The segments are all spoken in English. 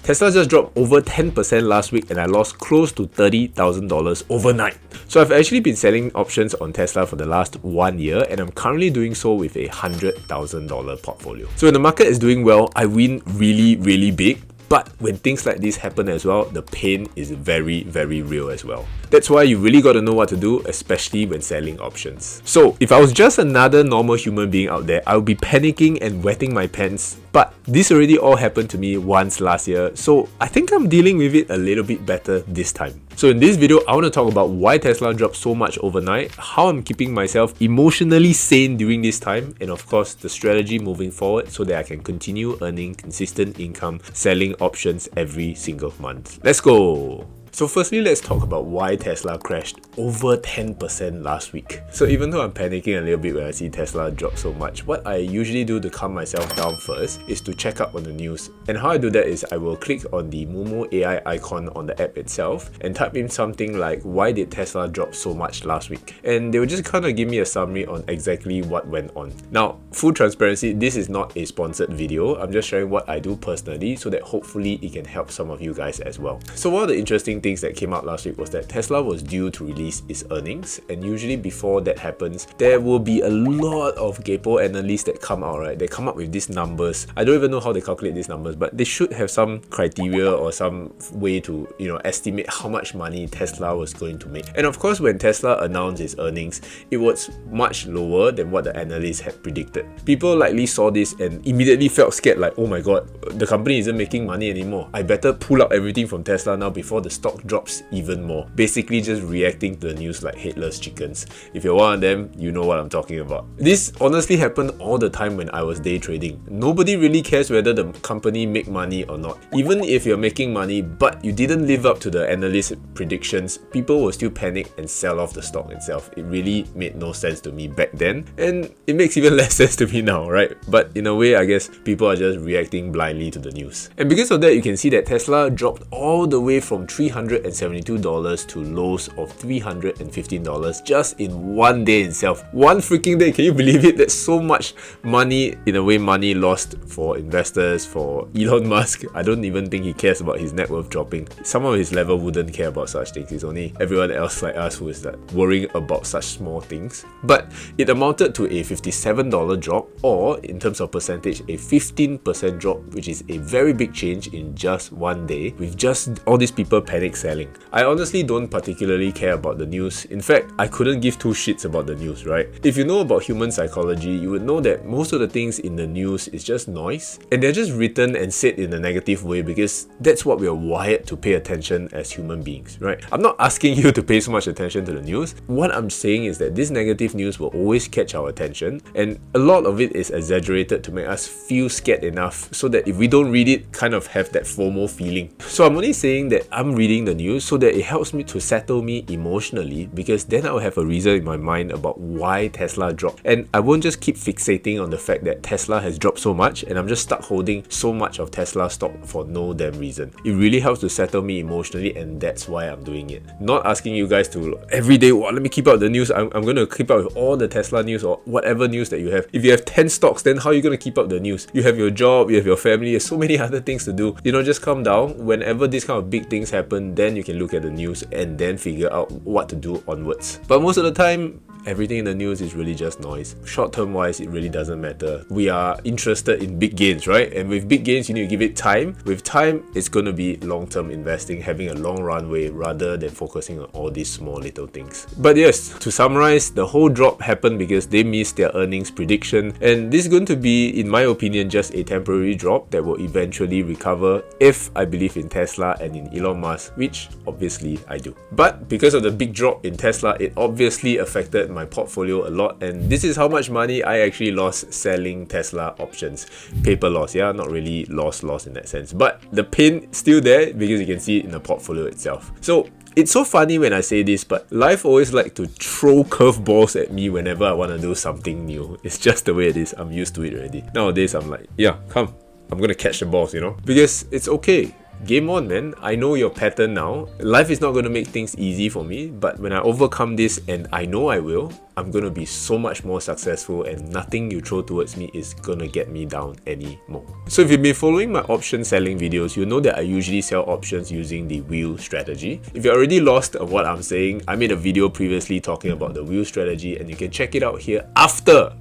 Tesla just dropped over 10% last week and I lost close to $30,000 overnight. So I've actually been selling options on Tesla for the last 1 year and I'm currently doing so with a $100,000 portfolio. So when the market is doing well, I win really big. But when things like this happen as well, the pain is very real as well. That's why you really got to know what to do, especially when selling options. So if I was just another normal human being out there, I would be panicking and wetting my pants. But this already all happened to me once last year, so I think I'm dealing with it a little bit better this time. So in this video, I want to talk about why Tesla dropped so much overnight, how I'm keeping myself emotionally sane during this time, and of course the strategy moving forward so that I can continue earning consistent income selling options every single month. Let's go! So firstly, let's talk about why Tesla crashed over 10% last week. So even though I'm panicking a little bit when I see Tesla drop so much, what I usually do to calm myself down first is to check up on the news. And how I do that is I will click on the Moomoo AI icon on the app itself and type in something like, why did Tesla drop so much last week? And they will just kind of give me a summary on exactly what went on. Now, full transparency, this is not a sponsored video. I'm just sharing what I do personally so that hopefully it can help some of you guys as well. So one of the interesting things that came out last week was that Tesla was due to release its earnings, and usually before that happens, there will be a lot of Gapo analysts that come out, right? They come up with these numbers. I don't even know how they calculate these numbers, but they should have some criteria or some way to, estimate how much money Tesla was going to make. And of course, when Tesla announced its earnings, it was much lower than what the analysts had predicted. People likely saw this and immediately felt scared, like, oh my god, the company isn't making money anymore. I better pull out everything from Tesla now before the stock drops even more. Basically just reacting to the news like headless chickens. If you're one of them, you know what I'm talking about. This honestly happened all the time when I was day trading. Nobody really cares whether the company make money or not. Even if you're making money but you didn't live up to the analyst predictions, people will still panic and sell off the stock itself. It really made no sense to me back then, and it makes even less sense to me now, right? But in a way, I guess people are just reacting blindly to the news. And because of that, you can see that Tesla dropped all the way from $372 to lows of $315 just in one day itself. One freaking day, can you believe it? That's so much money, in a way, money lost for investors, for Elon Musk. I don't even think he cares about his net worth dropping. Someone of his level wouldn't care about such things. It's only everyone else like us who is worrying about such small things. But it amounted to a $57 drop, or in terms of percentage, a 15% drop, which is a very big change in just one day with just all these people panic selling. I honestly don't particularly care about the news. In fact, I couldn't give two shits about the news, right? If you know about human psychology, you would know that most of the things in the news is just noise, and they're just written and said in a negative way because that's what we are wired to pay attention as human beings, right? I'm not asking you to pay so much attention to the news. What I'm saying is that this negative news will always catch our attention, and a lot of it is exaggerated to make us feel scared enough so that if we don't read it, kind of have that FOMO feeling. So I'm only saying that I'm reading the news so that it helps me to settle me emotionally, because then I'll have a reason in my mind about why Tesla dropped, and I won't just keep fixating on the fact that Tesla has dropped so much and I'm just stuck holding so much of Tesla stock for no damn reason. It really helps to settle me emotionally, and that's why I'm doing it. Not asking you guys to every day, let me keep up the news. I'm going to keep up with all the Tesla news or whatever news that you have. If you have 10 stocks, then how are you going to keep up the news? You have your job, you have your family, there's so many other things to do. Just calm down. Whenever these kind of big things happen, then you can look at the news and then figure out what to do onwards. But most of the time, everything in the news is really just noise. Short-term wise, it really doesn't matter. We are interested in big gains, right? And with big gains, you need to give it time. With time, it's going to be long-term investing, having a long runway rather than focusing on all these small little things. But yes, to summarize, the whole drop happened because they missed their earnings prediction, and this is going to be, in my opinion, just a temporary drop that will eventually recover if I believe in Tesla and in Elon Musk, which obviously I do. But because of the big drop in Tesla, it obviously affected my portfolio a lot, and this is how much money I actually lost selling Tesla options. Paper loss, yeah, not really loss in that sense, but the pain still there because you can see it in the portfolio itself. So it's so funny when I say this, but life always like to throw curveballs at me whenever I want to do something new. It's just the way it is. I'm used to it already. Nowadays I'm like, yeah, come, I'm gonna catch the balls, because it's okay. Game on, man. I know your pattern now. Life is not going to make things easy for me, but when I overcome this, and I know I will, I'm gonna be so much more successful and nothing you throw towards me is gonna get me down anymore. So if you've been following my option selling videos, you know that I usually sell options using the wheel strategy. If you're already lost of what I'm saying, I made a video previously talking about the wheel strategy and you can check it out here after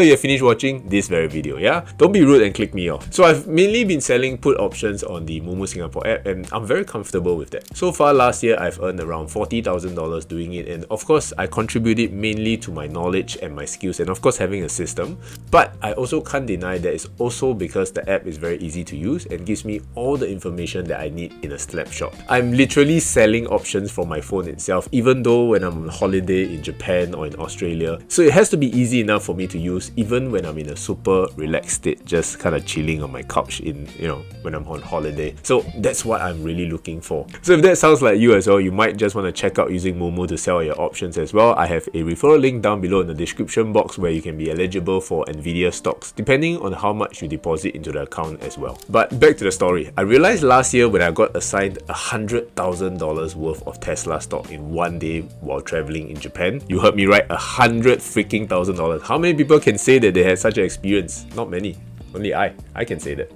you finish watching this very video, yeah? Don't be rude and click me off. So I've mainly been selling put options on the moomoo Singapore app and I'm very comfortable with that. So far last year, I've earned around $40,000 doing it, and of course, I contributed mainly to my knowledge and my skills and of course having a system. But I also can't deny that it's also because the app is very easy to use and gives me all the information that I need in a snapshot. I'm literally selling options from my phone itself, even though when I'm on holiday in Japan or in Australia. So it has to be easy enough for me to use even when I'm in a super relaxed state, just kind of chilling on my couch when I'm on holiday. So that's what I'm really looking for. So if that sounds like you as well, you might just want to check out using moomoo to sell your options as well. I have a referral link down below in the description box where you can be eligible for Nvidia stocks depending on how much you deposit into the account as well. But back to the story. I realized last year when I got assigned $100,000 worth of Tesla stock in one day while traveling in Japan. You heard me right, $100,000. How many people can say that they had such an experience? Not many. Only I can say that.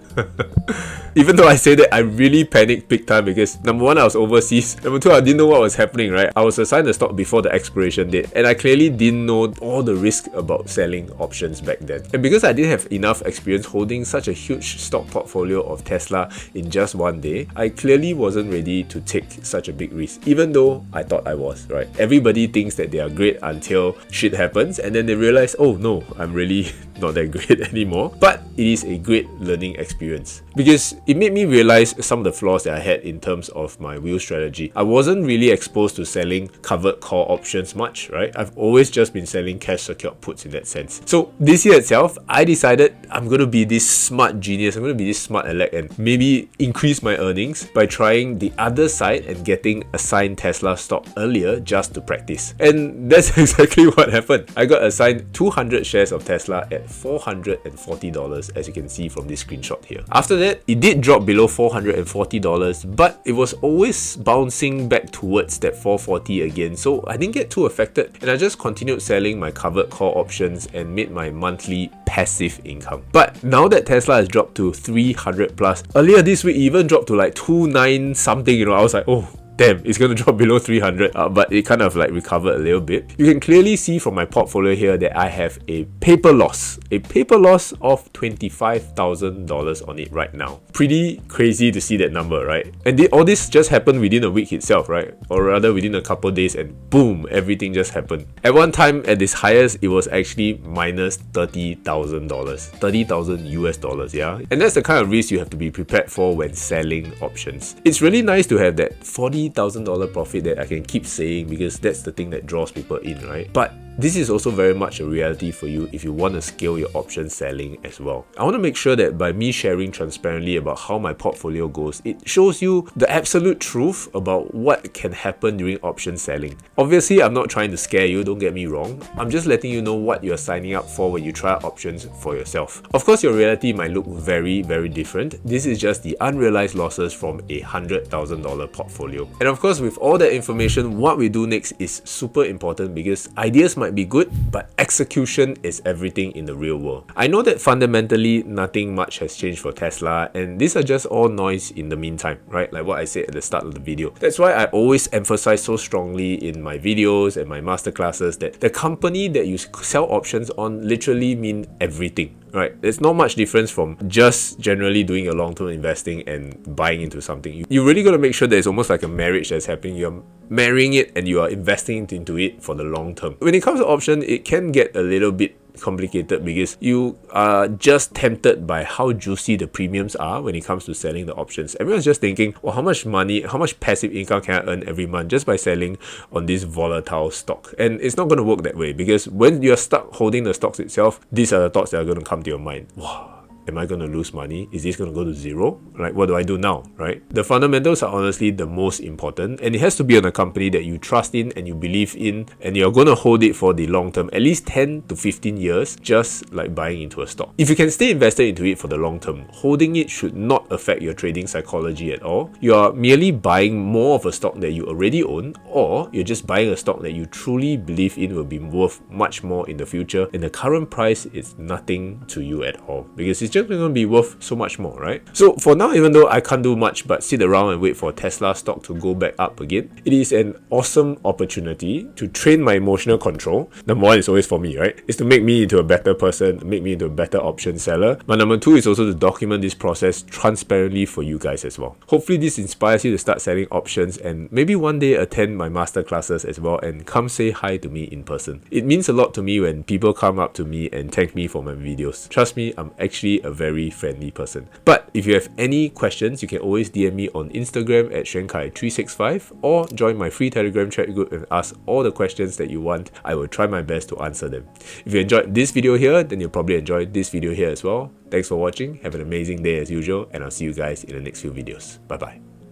Even though I say that, I really panicked big time because number one, I was overseas. Number two, I didn't know what was happening, right? I was assigned the stock before the expiration date and I clearly didn't know all the risk about selling options back then. And because I didn't have enough experience holding such a huge stock portfolio of Tesla in just one day, I clearly wasn't ready to take such a big risk, even though I thought I was, right? Everybody thinks that they are great until shit happens and then they realize, oh no, I'm really not that great anymore. But it is a great learning experience because it made me realize some of the flaws that I had in terms of my wheel strategy. I wasn't really exposed to selling covered call options much, right? I've always just been selling cash secured puts in that sense. So this year itself, I decided I'm going to be this smart genius, I'm going to be this smart elect and maybe increase my earnings by trying the other side and getting assigned Tesla stock earlier just to practice. And that's exactly what happened. I got assigned 200 shares of Tesla at $440, as you can see from this screenshot here. After that, it did drop below $440, but it was always bouncing back towards that $440 again, so I didn't get too affected and I just continued selling my covered call options and made my monthly passive income. But now that Tesla has dropped to 300 plus, earlier this week it even dropped to like 29 something, I was like, oh damn, it's going to drop below 300, but it kind of like recovered a little bit. You can clearly see from my portfolio here that I have a paper loss of $25,000 on it right now. Pretty crazy to see that number, right? And all this just happened within a week itself, right? Or rather within a couple of days and boom, everything just happened. At one time, at its highest, it was actually minus $30,000. 30,000 US dollars, yeah? And that's the kind of risk you have to be prepared for when selling options. It's really nice to have that $40,000 profit that I can keep saying because that's the thing that draws people in, right? But this is also very much a reality for you if you want to scale your option selling as well. I want to make sure that by me sharing transparently about how my portfolio goes, it shows you the absolute truth about what can happen during option selling. Obviously, I'm not trying to scare you, don't get me wrong. I'm just letting you know what you're signing up for when you try options for yourself. Of course, your reality might look very, very different. This is just the unrealized losses from a $100,000 portfolio. And of course, with all that information, what we do next is super important because ideas might be good, but execution is everything in the real world. I know that fundamentally nothing much has changed for Tesla and these are just all noise in the meantime, right? Like what I said at the start of the video. That's why I always emphasize so strongly in my videos and my masterclasses that the company that you sell options on literally mean everything. Right, there's not much difference from just generally doing a long-term investing and buying into something. You really got to make sure that it's almost like a marriage that's happening. You're marrying it and you are investing into it for the long term. When it comes to option, it can get a little bit complicated because you are just tempted by how juicy the premiums are when it comes to selling the options. Everyone's just thinking, well, how much money, how much passive income can I earn every month just by selling on this volatile stock? And it's not going to work that way because when you're stuck holding the stocks itself, these are the thoughts that are going to come to your mind. Wow, Am I going to lose money? Is this going to go to zero? Like, what do I do now, right? The fundamentals are honestly the most important, and it has to be on a company that you trust in and you believe in, and you're going to hold it for the long term, at least 10 to 15 years, just like buying into a stock. If you can stay invested into it for the long term, holding it should not affect your trading psychology at all. You are merely buying more of a stock that you already own, or you're just buying a stock that you truly believe in will be worth much more in the future, and the current price is nothing to you at all because it's just going to be worth so much more, right? So for now, even though I can't do much but sit around and wait for Tesla stock to go back up again, it is an awesome opportunity to train my emotional control. Number one is always for me, right? It's to make me into a better person, make me into a better option seller. But number two is also to document this process transparently for you guys as well. Hopefully this inspires you to start selling options and maybe one day attend my masterclasses as well and come say hi to me in person. It means a lot to me when people come up to me and thank me for my videos. Trust me, I'm actually a very friendly person. But if you have any questions, you can always DM me on Instagram at xuankai365 or join my free Telegram chat group and ask all the questions that you want. I will try my best to answer them. If you enjoyed this video here, then you'll probably enjoy this video here as well. Thanks for watching, have an amazing day as usual, and I'll see you guys in the next few videos. Bye bye.